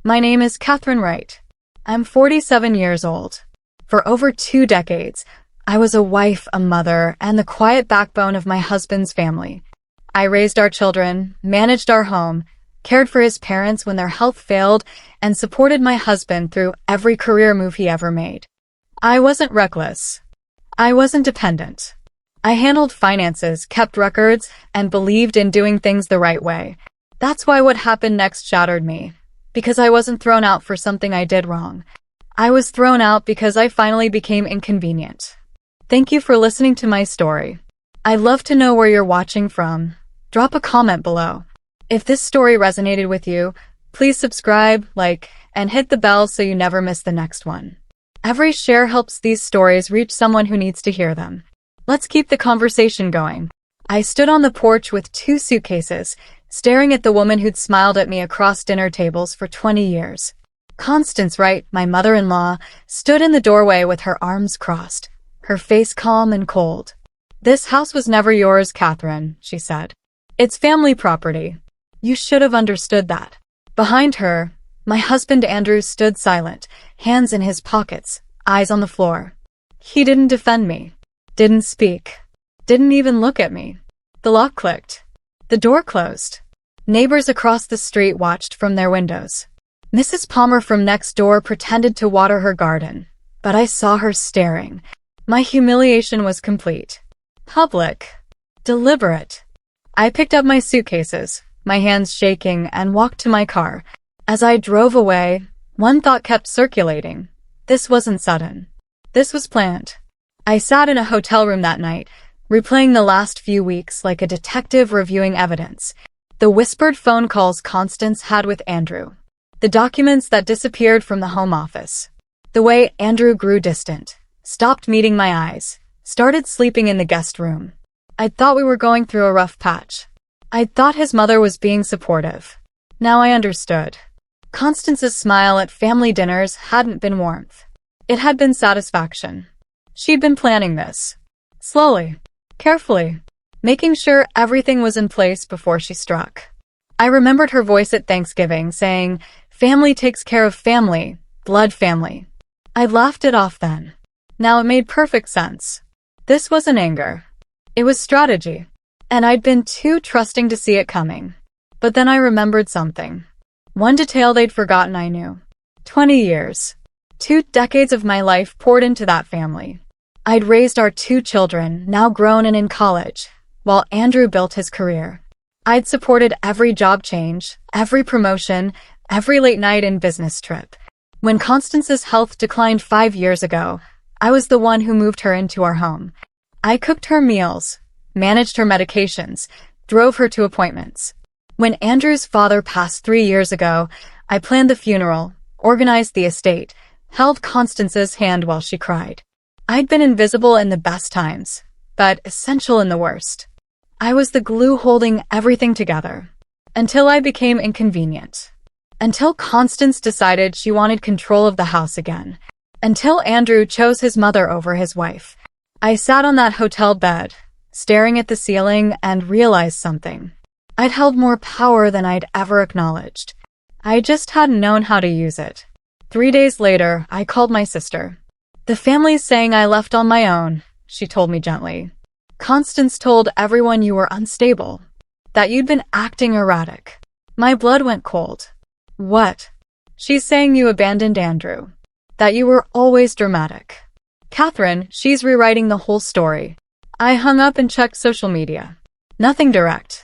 My name is Catherine Wright. I'm 47 years old. For over 2 decades, I was a wife, a mother, and the quiet backbone of my husband's family. I raised our children, managed our home, cared for his parents when their health failed, and supported my husband through every career move he ever made. I wasn't reckless. I wasn't dependent. I handled finances, kept records, and believed in doing things the right way. That's why what happened next shattered me. Because I wasn't thrown out for something I did wrong. I was thrown out because I finally became inconvenient. Thank you for listening to my story. I'd love to know where you're watching from. Drop a comment below. If this story resonated with you, please subscribe, like, and hit the bell so you never miss the next one. Every share helps these stories reach someone who needs to hear them. Let's keep the conversation going. I stood on the porch with 2 suitcases, staring at the woman who'd smiled at me across dinner tables for 20 years. Constance Wright, my mother-in-law, stood in the doorway with her arms crossed, her face calm and cold. "This house was never yours, Catherine," she said. "It's family property. You should have understood that." Behind her, my husband Andrew stood silent, hands in his pockets, eyes on the floor. He didn't defend me, didn't speak, didn't even look at me. The lock clicked. The door closed. Neighbors across the street watched from their windows. Mrs. Palmer from next door pretended to water her garden, but I saw her staring. My humiliation was complete. Public. Deliberate. I picked up my suitcases, my hands shaking, and walked to my car. As I drove away, one thought kept circulating. This wasn't sudden. This was planned. I sat in a hotel room that night, replaying the last few weeks like a detective reviewing evidence. The whispered phone calls Constance had with Andrew. The documents that disappeared from the home office. The way Andrew grew distant, stopped meeting my eyes, started sleeping in the guest room. I'd thought we were going through a rough patch. I'd thought his mother was being supportive. Now I understood. Constance's smile at family dinners hadn't been warmth. It had been satisfaction. She'd been planning this. Slowly, carefully, making sure everything was in place before she struck. I remembered her voice at Thanksgiving saying, "Family takes care of family, blood family." I laughed it off then. Now it made perfect sense. This wasn't anger. It was strategy. And I'd been too trusting to see it coming. But then I remembered something. One detail they'd forgotten I knew. 20 years. 2 decades of my life poured into that family. I'd raised our 2 children, now grown and in college, while Andrew built his career. I'd supported every job change, every promotion, every late night and business trip. When Constance's health declined 5 years ago, I was the one who moved her into our home. I cooked her meals, managed her medications, drove her to appointments. When Andrew's father passed 3 years ago, I planned the funeral, organized the estate, held Constance's hand while she cried. I'd been invisible in the best times, but essential in the worst. I was the glue holding everything together. Until I became inconvenient. Until Constance decided she wanted control of the house again. Until Andrew chose his mother over his wife. I sat on that hotel bed, staring at the ceiling, and realized something. I'd held more power than I'd ever acknowledged. I just hadn't known how to use it. 3 days later, I called my sister. "The family's saying I left on my own," she told me gently. "Constance told everyone you were unstable, that you'd been acting erratic." My blood went cold. "What?" "She's saying you abandoned Andrew, that you were always dramatic." "Catherine, she's rewriting the whole story." I hung up and checked social media. Nothing direct.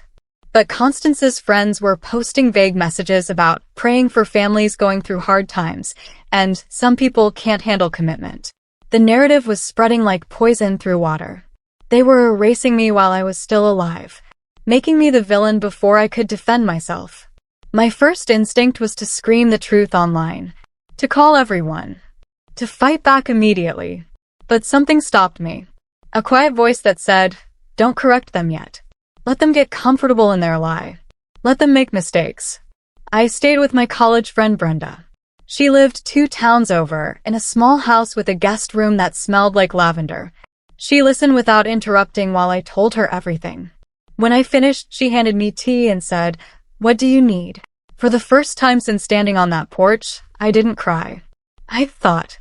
But Constance's friends were posting vague messages about praying for families going through hard times, and some people can't handle commitment. The narrative was spreading like poison through water. They were erasing me while I was still alive, making me the villain before I could defend myself. My first instinct was to scream the truth online, to call everyone, to fight back immediately. But something stopped me. A quiet voice that said, "Don't correct them yet. Let them get comfortable in their lie. Let them make mistakes." I stayed with my college friend Brenda. She lived 2 towns over, in a small house with a guest room that smelled like lavender. She listened without interrupting while I told her everything. When I finished, she handed me tea and said, "What do you need?" For the first time since standing on that porch, I didn't cry. I thought.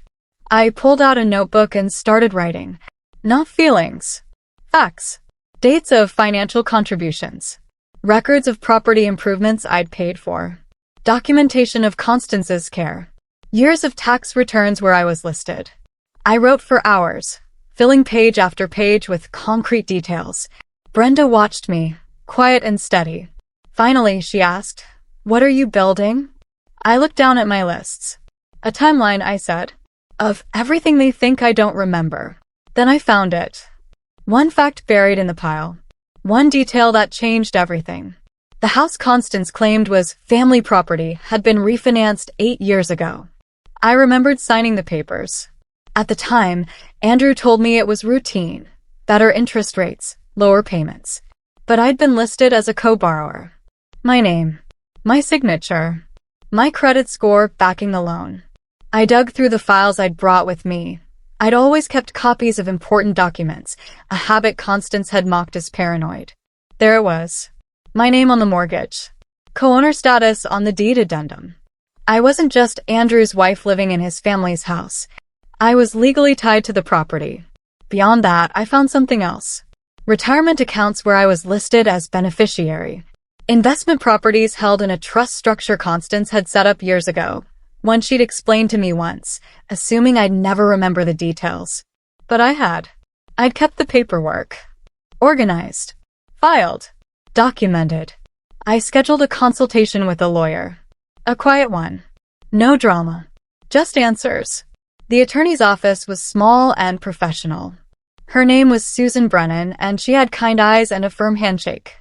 I pulled out a notebook and started writing. Not feelings. Facts. Dates of financial contributions. Records of property improvements I'd paid for. Documentation of Constance's care. Years of tax returns where I was listed. I wrote for hours, filling page after page with concrete details. Brenda watched me, quiet and steady. Finally, she asked, "What are you building?" I looked down at my lists. A timeline, I said, of everything they think I don't remember. Then I found it. One fact buried in the pile. One detail that changed everything. The house Constance claimed was family property had been refinanced 8 years ago. I remembered signing the papers. At the time, Andrew told me it was routine, better interest rates, lower payments. But I'd been listed as a co-borrower. My name, my signature, my credit score backing the loan. I dug through the files I'd brought with me. I'd always kept copies of important documents, a habit Constance had mocked as paranoid. There it was. My name on the mortgage. Co-owner status on the deed addendum. I wasn't just Andrew's wife living in his family's house. I was legally tied to the property. Beyond that, I found something else. Retirement accounts where I was listed as beneficiary. Investment properties held in a trust structure Constance had set up years ago. One she'd explained to me once, assuming I'd never remember the details. But I had. I'd kept the paperwork. Organized. Filed. Documented. I scheduled a consultation with a lawyer. A quiet one. No drama. Just answers. The attorney's office was small and professional. Her name was Susan Brennan, and she had kind eyes and a firm handshake.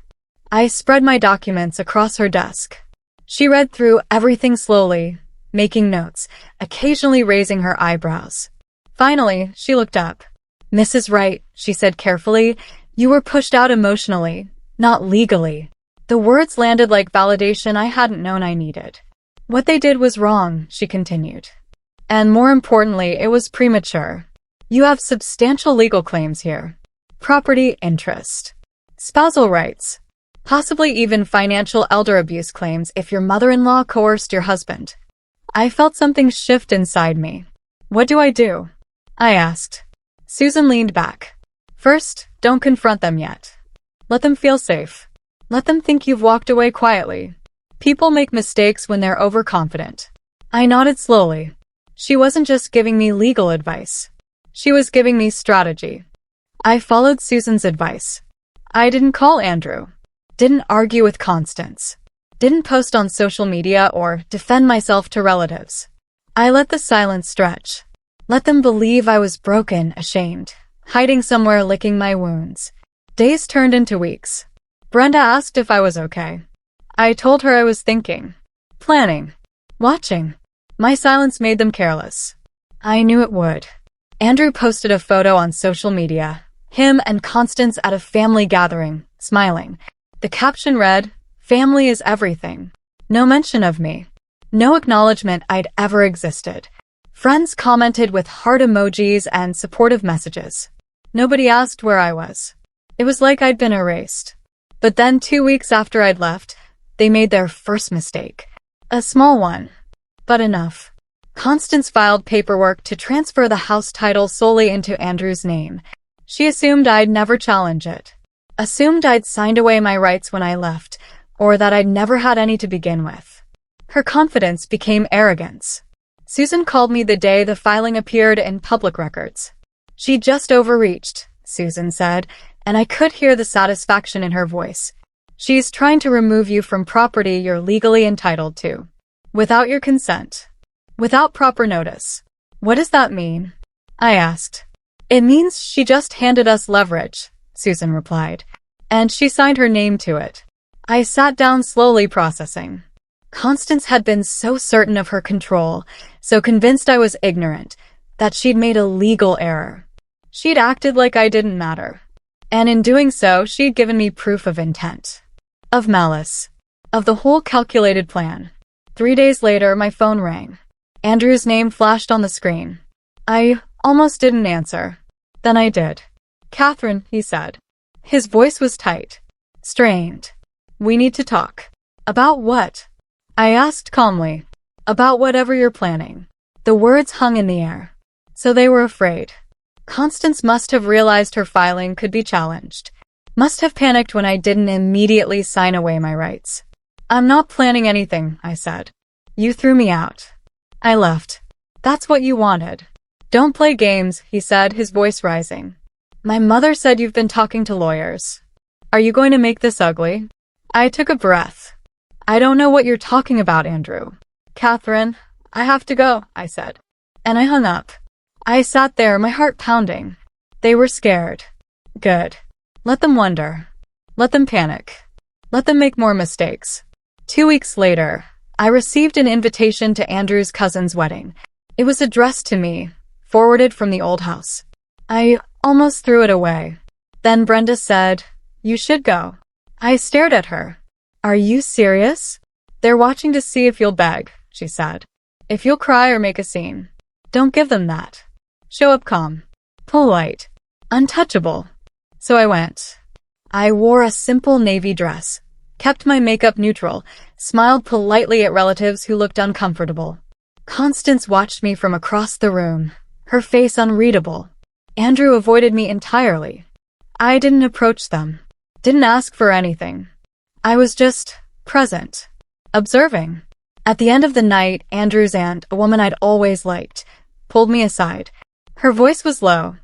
I spread my documents across her desk. She read through everything slowly, making notes, occasionally raising her eyebrows. Finally, she looked up. "Mrs. Wright," she said carefully, "you were pushed out emotionally, not legally." The words landed like validation I hadn't known I needed. "What they did was wrong," she continued. "And more importantly, it was premature. You have substantial legal claims here. Property interest. Spousal rights. Possibly even financial elder abuse claims if your mother-in-law coerced your husband." I felt something shift inside me. "What do I do?" I asked. Susan leaned back. "First, don't confront them yet. Let them feel safe. Let them think you've walked away quietly. People make mistakes when they're overconfident." I nodded slowly. She wasn't just giving me legal advice. She was giving me strategy. I followed Susan's advice. I didn't call Andrew. Didn't argue with Constance. Didn't post on social media or defend myself to relatives. I let the silence stretch. Let them believe I was broken, ashamed, hiding somewhere licking my wounds. Days turned into weeks. Brenda asked if I was okay. I told her I was thinking, planning, watching. My silence made them careless. I knew it would. Andrew posted a photo on social media, him and Constance at a family gathering, smiling. The caption read, "Family is everything." No mention of me. No acknowledgement I'd ever existed. Friends commented with heart emojis and supportive messages. Nobody asked where I was. It was like I'd been erased. But then 2 weeks after I'd left, they made their first mistake. A small one. But enough. Constance filed paperwork to transfer the house title solely into Andrew's name. She assumed I'd never challenge it. Assumed I'd signed away my rights when I left, or that I'd never had any to begin with. Her confidence became arrogance. Susan called me the day the filing appeared in public records. "She just overreached," Susan said, and I could hear the satisfaction in her voice. "She's trying to remove you from property you're legally entitled to. Without your consent. Without proper notice." "What does that mean?" I asked. "It means she just handed us leverage," Susan replied, "and she signed her name to it." I sat down slowly processing. Constance had been so certain of her control, so convinced I was ignorant, that she'd made a legal error. She'd acted like I didn't matter. And in doing so, she'd given me proof of intent. Of malice. Of the whole calculated plan. 3 days later, my phone rang. Andrew's name flashed on the screen. I almost didn't answer. Then I did. "Catherine," he said. His voice was tight. Strained. "We need to talk." "About what?" I asked calmly. About whatever you're planning. The words hung in the air. So they were afraid. Constance must have realized her filing could be challenged. Must have panicked when I didn't immediately sign away my rights. I'm not planning anything, I said. You threw me out. I left. That's what you wanted. Don't play games, he said, his voice rising. My mother said you've been talking to lawyers. Are you going to make this ugly? I took a breath. I don't know what you're talking about, Andrew. Catherine, I have to go, I said. And I hung up. I sat there, my heart pounding. They were scared. Good. Let them wonder. Let them panic. Let them make more mistakes. 2 weeks later, I received an invitation to Andrew's cousin's wedding. It was addressed to me, forwarded from the old house. I almost threw it away. Then Brenda said, "You should go." I stared at her. Are you serious? They're watching to see if you'll beg, she said. If you'll cry or make a scene. Don't give them that. Show up calm, polite, untouchable. So I went. I wore a simple navy dress, kept my makeup neutral, smiled politely at relatives who looked uncomfortable. Constance watched me from across the room, her face unreadable. Andrew avoided me entirely. I didn't approach them, didn't ask for anything. I was just present, observing. At the end of the night, Andrew's aunt, a woman I'd always liked, pulled me aside. Her voice was low,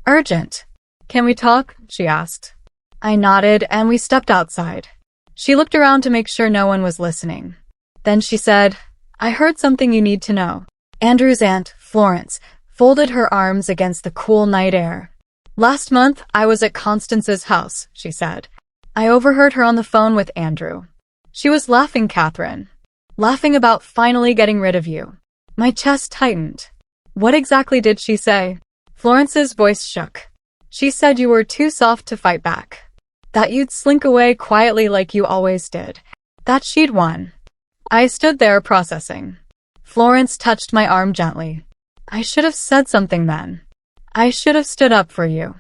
urgent. Can we talk? She asked. I nodded and we stepped outside. She looked around to make sure no one was listening. Then she said, I heard something you need to know. Andrew's aunt, Florence, folded her arms against the cool night air. Last month, I was at Constance's house, she said. I overheard her on the phone with Andrew. She was laughing, Catherine. Laughing about finally getting rid of you. My chest tightened. What exactly did she say? Florence's voice shook. She said you were too soft to fight back. That you'd slink away quietly like you always did. That she'd won. I stood there processing. Florence touched my arm gently. I should have said something then. I should have stood up for you.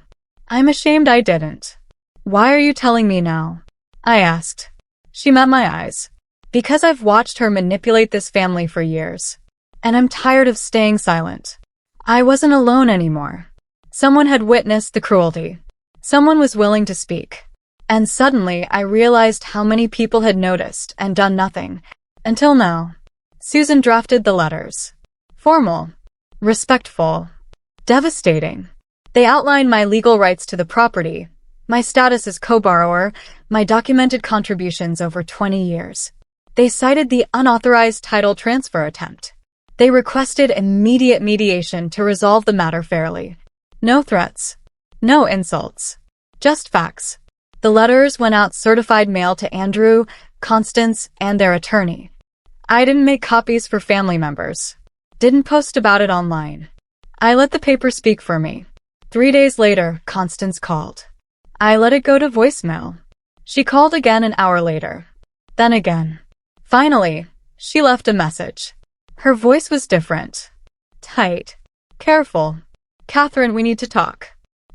I'm ashamed I didn't. Why are you telling me now? I asked. She met my eyes. Because I've watched her manipulate this family for years. And I'm tired of staying silent. I wasn't alone anymore. Someone had witnessed the cruelty. Someone was willing to speak. And suddenly I realized how many people had noticed and done nothing. Until now. Susan drafted the letters. Formal. Respectful. Devastating. They outlined my legal rights to the property, my status as co-borrower, my documented contributions over 20 years. They cited the unauthorized title transfer attempt. They requested immediate mediation to resolve the matter fairly. No threats. No insults. Just facts. The letters went out certified mail to Andrew, Constance, and their attorney. I didn't make copies for family members. Didn't post about it online. I let the paper speak for me. 3 days later, Constance called. I let it go to voicemail. She called again an hour later. Then again. Finally, she left a message. Her voice was different. Tight. Careful. Catherine, we need to talk.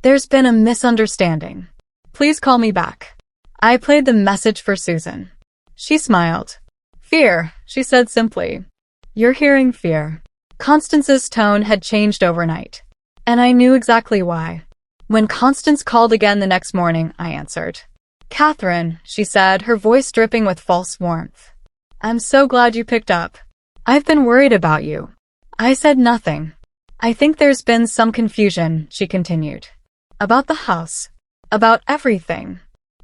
There's been a misunderstanding. Please call me back. I played the message for Susan. She smiled. Fear, she said simply. You're hearing fear. Constance's tone had changed overnight. And I knew exactly why. When Constance called again the next morning, I answered. Catherine, she said, her voice dripping with false warmth. I'm so glad you picked up. I've been worried about you. I said nothing. I think there's been some confusion, she continued. About the house. About everything.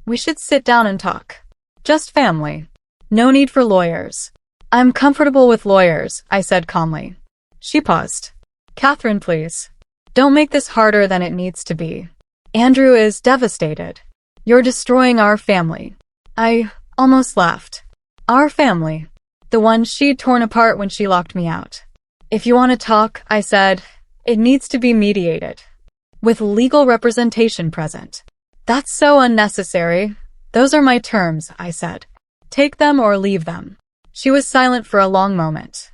We should sit down and talk. Just family. No need for lawyers. I'm comfortable with lawyers, I said calmly. She paused. Catherine, please. Don't make this harder than it needs to be. Andrew is devastated. You're destroying our family. I almost laughed. Our family. The one she'd torn apart when she locked me out. If you want to talk, I said, it needs to be mediated. With legal representation present. That's so unnecessary. Those are my terms, I said. Take them or leave them. She was silent for a long moment.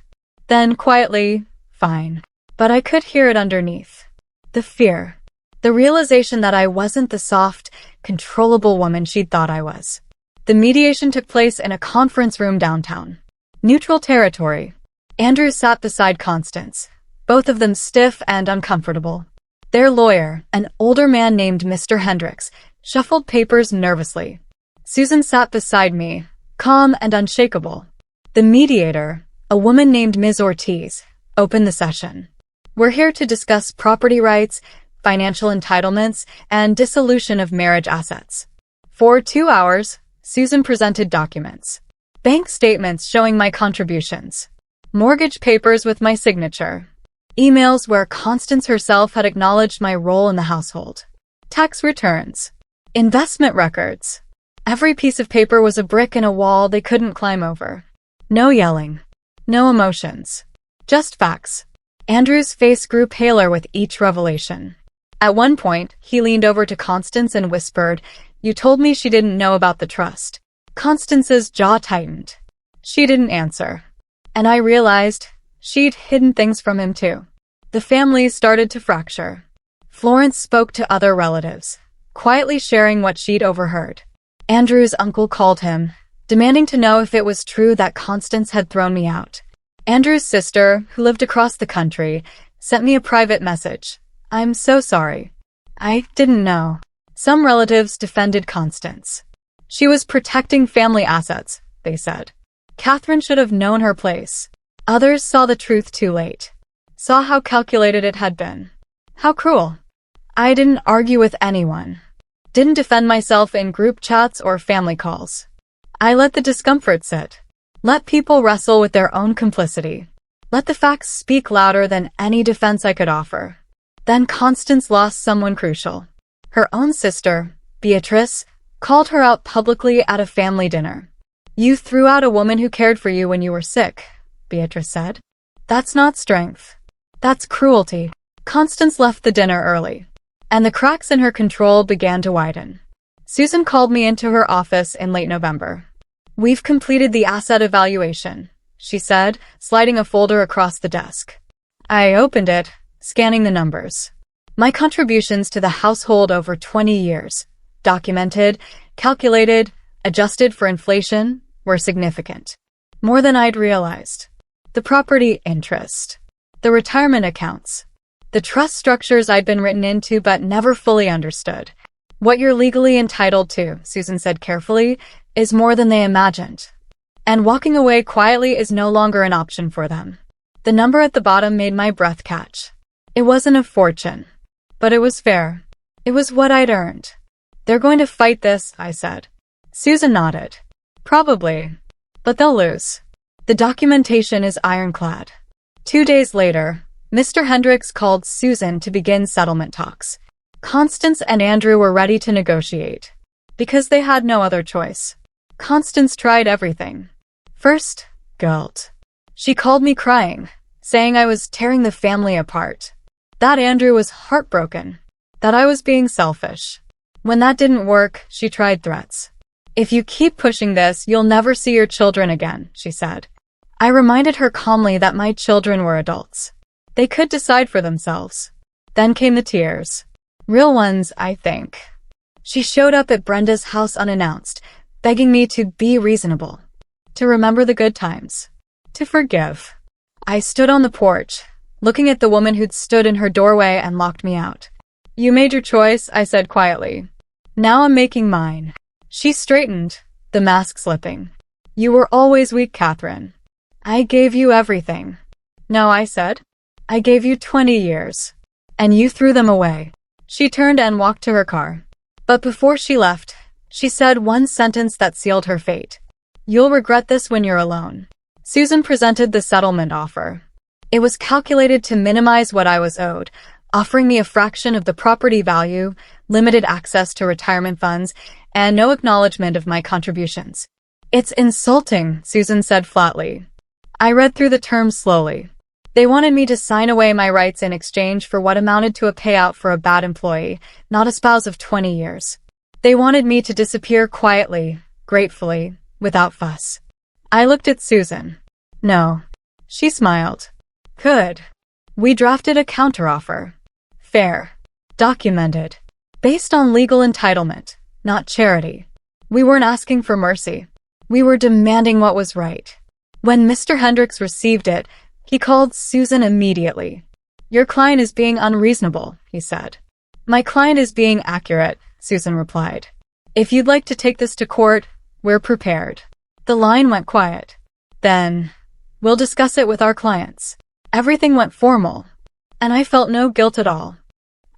Then quietly, fine. But I could hear it underneath. The fear. The realization that I wasn't the soft, controllable woman she'd thought I was. The mediation took place in a conference room downtown. Neutral territory. Andrew sat beside Constance, both of them stiff and uncomfortable. Their lawyer, an older man named Mr. Hendricks, shuffled papers nervously. Susan sat beside me, calm and unshakable. The mediator, a woman named Ms. Ortiz, opened the session. We're here to discuss property rights, financial entitlements, and dissolution of marriage assets. For 2 hours, Susan presented documents. Bank statements showing my contributions. Mortgage papers with my signature. Emails where Constance herself had acknowledged my role in the household. Tax returns. Investment records. Every piece of paper was a brick in a wall they couldn't climb over. No yelling. No emotions. Just facts. Andrew's face grew paler with each revelation. At one point, he leaned over to Constance and whispered, "You told me she didn't know about the trust." Constance's jaw tightened. She didn't answer. And I realized she'd hidden things from him too. The family started to fracture. Florence spoke to other relatives, quietly sharing what she'd overheard. Andrew's uncle called him, demanding to know if it was true that Constance had thrown me out. Andrew's sister, who lived across the country, sent me a private message. "I'm so sorry. I didn't know." Some relatives defended Constance. She was protecting family assets, they said. Catherine should have known her place. Others saw the truth too late. Saw how calculated it had been. How cruel. I didn't argue with anyone. Didn't defend myself in group chats or family calls. I let the discomfort sit. Let people wrestle with their own complicity. Let the facts speak louder than any defense I could offer. Then Constance lost someone crucial. Her own sister, Beatrice, called her out publicly at a family dinner. "You threw out a woman who cared for you when you were sick," Beatrice said. "That's not strength. That's cruelty." Constance left the dinner early, and the cracks in her control began to widen. Susan called me into her office in late November. "We've completed the asset evaluation," she said, sliding a folder across the desk. I opened it, scanning the numbers. My contributions to the household over 20 years, documented, calculated, adjusted for inflation, were significant. More than I'd realized. The property interest. The retirement accounts. The trust structures I'd been written into but never fully understood. "What you're legally entitled to," Susan said carefully, "is more than they imagined. And walking away quietly is no longer an option for them." The number at the bottom made my breath catch. It wasn't a fortune. But it was fair. It was what I'd earned. "They're going to fight this," I said. Susan nodded. "Probably. But they'll lose. The documentation is ironclad." 2 days later, Mr. Hendricks called Susan to begin settlement talks. Constance and Andrew were ready to negotiate. Because they had no other choice. Constance tried everything. First, guilt. She called me crying, saying I was tearing the family apart. That Andrew was heartbroken. That I was being selfish. When that didn't work, she tried threats. "If you keep pushing this, you'll never see your children again," she said. I reminded her calmly that my children were adults. They could decide for themselves. Then came the tears. Real ones, I think. She showed up at Brenda's house unannounced, begging me to be reasonable. To remember the good times. To forgive. I stood on the porch, looking at the woman who'd stood in her doorway and locked me out. "You made your choice," I said quietly. "Now I'm making mine." She straightened, the mask slipping. "You were always weak, Catherine. I gave you everything." "No," I said. "I gave you 20 years. And you threw them away." She turned and walked to her car. But before she left, she said one sentence that sealed her fate. "You'll regret this when you're alone." Susan presented the settlement offer. It was calculated to minimize what I was owed, offering me a fraction of the property value, limited access to retirement funds, and no acknowledgement of my contributions. "It's insulting," Susan said flatly. I read through the terms slowly. They wanted me to sign away my rights in exchange for what amounted to a payout for a bad employee, not a spouse of 20 years. They wanted me to disappear quietly, gratefully, without fuss. I looked at Susan. No. She smiled. Good. We drafted a counteroffer. Fair. Documented. Based on legal entitlement, not charity. We weren't asking for mercy. We were demanding what was right. When Mr. Hendricks received it, he called Susan immediately. "Your client is being unreasonable," he said. "My client is being accurate," Susan replied. "If you'd like to take this to court, we're prepared." The line went quiet. Then, "We'll discuss it with our clients." Everything went formal, and I felt no guilt at all.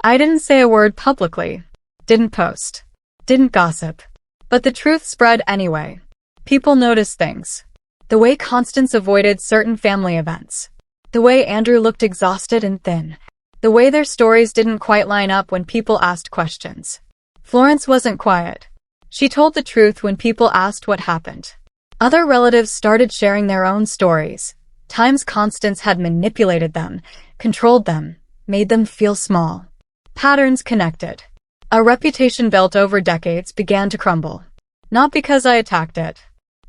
I didn't say a word publicly, didn't post, didn't gossip, but the truth spread anyway. People noticed things. The way Constance avoided certain family events. The way Andrew looked exhausted and thin. The way their stories didn't quite line up when people asked questions. Florence wasn't quiet. She told the truth when people asked what happened. Other relatives started sharing their own stories. Times Constance had manipulated them, controlled them, made them feel small. Patterns connected. A reputation built over decades began to crumble. Not because I attacked it,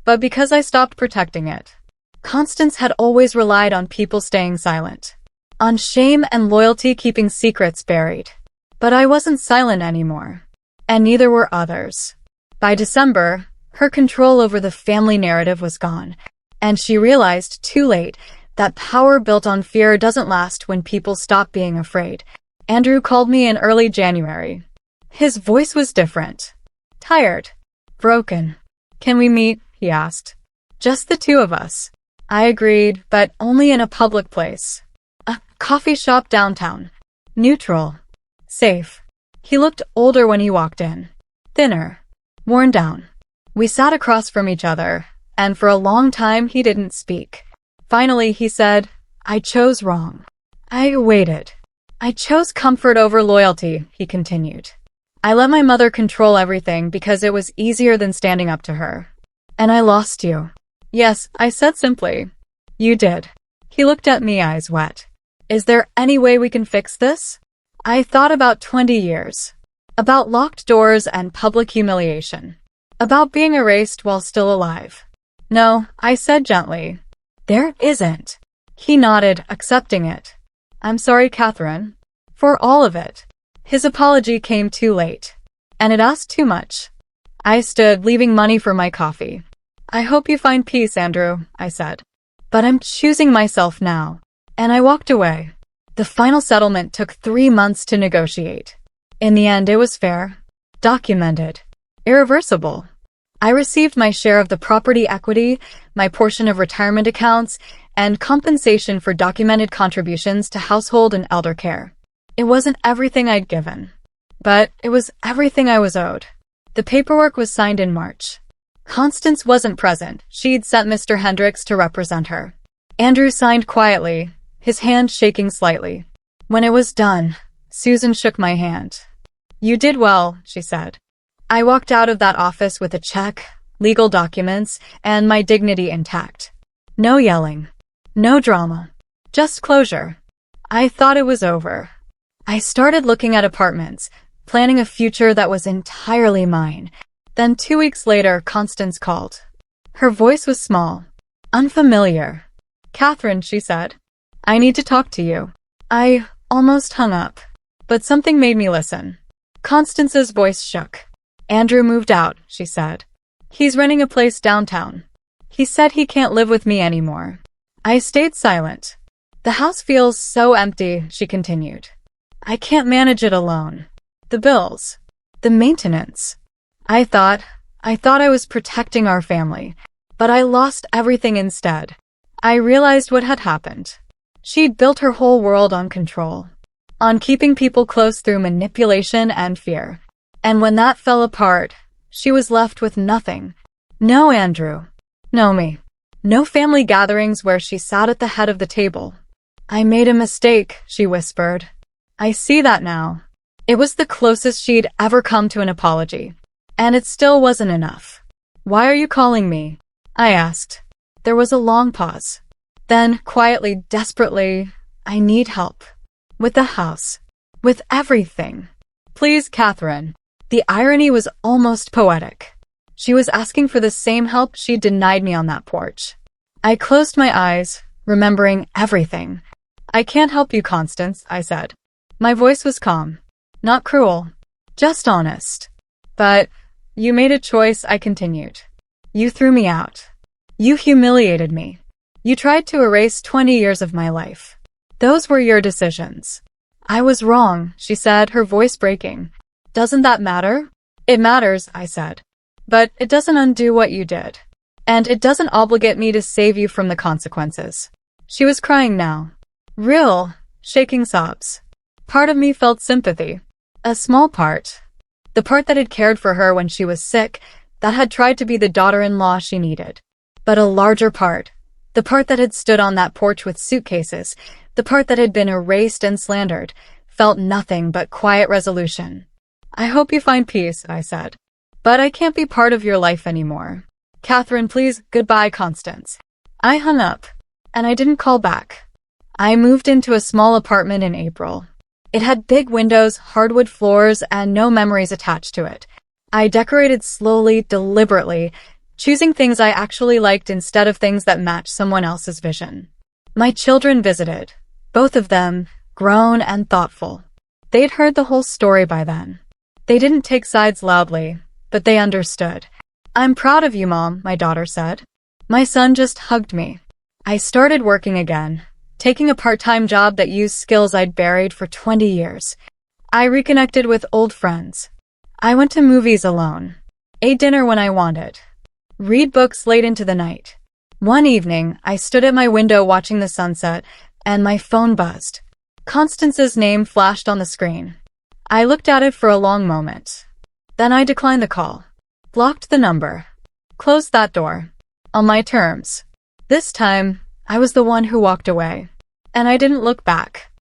but because I stopped protecting it. Constance had always relied on people staying silent. On shame and loyalty keeping secrets buried. But I wasn't silent anymore. And neither were others. By December, her control over the family narrative was gone. And she realized, too late, that power built on fear doesn't last when people stop being afraid. Andrew called me in early January. His voice was different. Tired. Broken. "Can we meet?" he asked. "Just the two of us." I agreed, but only in a public place. A coffee shop downtown. Neutral. Safe. He looked older when he walked in. Thinner. Worn down. We sat across from each other, and for a long time he didn't speak. Finally he said, "I chose wrong." I waited. "I chose comfort over loyalty," he continued. "I let my mother control everything because it was easier than standing up to her. And I lost you." "Yes," I said simply. "You did." He looked at me, eyes wet. "Is there any way we can fix this?" I thought about 20 years. About locked doors and public humiliation. About being erased while still alive. "No," I said gently. "There isn't." He nodded, accepting it. "I'm sorry, Catherine. For all of it." His apology came too late. And it asked too much. I stood, leaving money for my coffee. "I hope you find peace, Andrew," I said. "But I'm choosing myself now." And I walked away. The final settlement took 3 months to negotiate. In the end, it was fair. Documented. Irreversible. I received my share of the property equity, my portion of retirement accounts, and compensation for documented contributions to household and elder care. It wasn't everything I'd given, but it was everything I was owed. The paperwork was signed in March. Constance wasn't present. She'd sent Mr. Hendricks to represent her. Andrew signed quietly, his hand shaking slightly. When it was done, Susan shook my hand. "You did well," she said. I walked out of that office with a check, legal documents, and my dignity intact. No yelling. No drama. Just closure. I thought it was over. I started looking at apartments, planning a future that was entirely mine. Then 2 weeks later, Constance called. Her voice was small, unfamiliar. "Catherine," she said, "I need to talk to you." I almost hung up, but something made me listen. Constance's voice shook. "Andrew moved out," she said. "He's renting a place downtown. He said he can't live with me anymore." I stayed silent. "The house feels so empty," she continued. "I can't manage it alone. The bills. The maintenance. I thought I was protecting our family, but I lost everything instead." I realized what had happened. She'd built her whole world on control, on keeping people close through manipulation and fear. And when that fell apart, she was left with nothing. No Andrew. No me. No family gatherings where she sat at the head of the table. "I made a mistake," she whispered. "I see that now." It was the closest she'd ever come to an apology. And it still wasn't enough. "Why are you calling me?" I asked. There was a long pause. Then, quietly, desperately, "I need help. With the house. With everything. Please, Catherine." The irony was almost poetic. She was asking for the same help she'd denied me on that porch. I closed my eyes, remembering everything. "I can't help you, Constance," I said. My voice was calm. Not cruel. Just honest. "But you made a choice," I continued. "You threw me out. You humiliated me. You tried to erase 20 years of my life. Those were your decisions. I was wrong, she said, her voice breaking. Doesn't that matter? It matters, I said. But it doesn't undo what you did. And it doesn't obligate me to save you from the consequences. She was crying now. Real, shaking sobs. Part of me felt sympathy. A small part. The part that had cared for her when she was sick, that had tried to be the daughter-in-law she needed. But a larger part. The part that had stood on that porch with suitcases, the part that had been erased and slandered, felt nothing but quiet resolution. I hope you find peace, I said. But I can't be part of your life anymore. Catherine, please, goodbye, Constance. I hung up, and I didn't call back. I moved into a small apartment in April. It had big windows, hardwood floors, and no memories attached to it. I decorated slowly, deliberately, choosing things I actually liked instead of things that matched someone else's vision. My children visited, both of them, grown and thoughtful. They'd heard the whole story by then. They didn't take sides loudly, but they understood. I'm proud of you, Mom, my daughter said. My son just hugged me. I started working again, taking a part-time job that used skills I'd buried for 20 years. I reconnected with old friends. I went to movies alone, ate dinner when I wanted, read books late into the night. One evening, I stood at my window watching the sunset, and my phone buzzed. Constance's name flashed on the screen. I looked at it for a long moment. Then I declined the call. Blocked the number. Closed that door. On my terms. This time, I was the one who walked away. And I didn't look back.